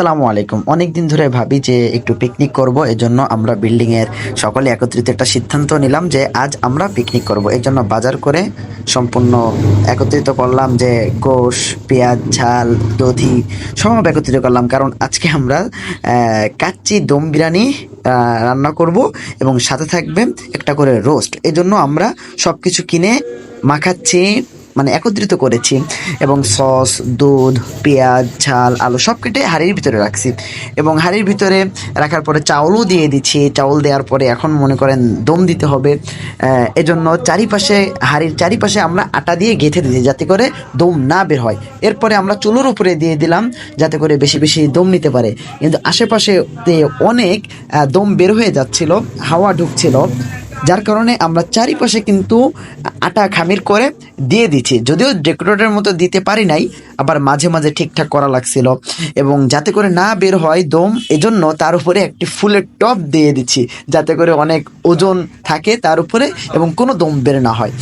আসসালামু আলাইকুম। অনেক দিন ধরে ভাবি যে একটু পিকনিক করব। এজন্য আমরা বিল্ডিং এর সকলে একত্রিত একটা সিদ্ধান্ত নিলাম যে আজ আমরা পিকনিক করব। এজন্য বাজার করে সম্পূর্ণ একত্রিত করলাম যে গোশ, পেঁয়াজ, ঝাল, দধি সব একত্রিত করলাম। কারণ আজকে আমরা কাচ্চি দম বিরিয়ানি রান্না করব এবং সাথে থাকবে একটা করে রোস্ট। এজন্য আমরা সবকিছু কিনে মাখাচ্ছি, মানে একত্রিত করেছি এবং সস, দুধ, পেঁয়াজ, ঝাল, আলু সব কেটে হাঁড়ির ভিতরে রাখছি এবং হাঁড়ির ভিতরে রাখার পরে চাউলও দিয়ে দিচ্ছি। চাউল দেওয়ার পরে এখন মনে করেন দম দিতে হবে। এজন্য চারিপাশে, হাঁড়ির চারিপাশে আমরা আটা দিয়ে গেঁথে দিয়েছি যাতে করে দম না বের হয়। এরপরে আমরা চুলোর উপরে দিয়ে দিলাম যাতে করে বেশি বেশি দম নিতে পারে। কিন্তু আশেপাশে অনেক দম বের হয়ে যাচ্ছিল, হাওয়া ঢুকছিল, যার কারণে আমরা চারিপাশে কিন্তু আটা খামির করে দিয়ে দিচ্ছি। যদিও ডেকোরেটরের মতো দিতে পারি নাই, আবার মাঝে মাঝে ঠিকঠাক করা লাগছিল এবং যাতে করে না বের হয় দম, এজন্য তার উপরে একটি ফুলের টপ দিয়ে দিচ্ছি যাতে করে অনেক ওজন থাকে তার উপরে এবং কোনো দম বের না হয়।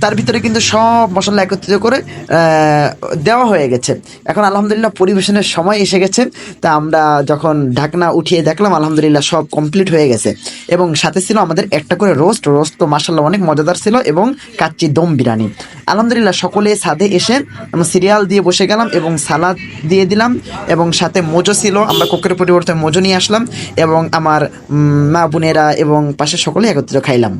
তার ভিতরে কিন্তু সব মশলা একত্রিত করে দেওয়া হয়ে গেছে। এখন আলহামদুলিল্লাহ পরিবেশনের সময় এসে গেছে। তা আমরা যখন ঢাকনা উঠিয়ে দেখলাম আলহামদুলিল্লাহ সব কমপ্লিট হয়ে গেছে এবং সাথে ছিল আমাদের একটা করে রোস্ট তো মাশাআল্লাহ অনেক মজাদার ছিল এবং কাচ্চি দম বিরিয়ানি। আলহামদুলিল্লাহ সকলে ছাদে এসে আমরা সিরিয়াল দিয়ে বসে গেলাম এবং সালাদ দিয়ে দিলাম এবং সাথে মোজো ছিল, আমরা কোকের পরিবর্তে মোজো নিয়ে আসলাম এবং আমার মা বোনেরা এবং পাশে সকলে একত্রিত খাইলাম।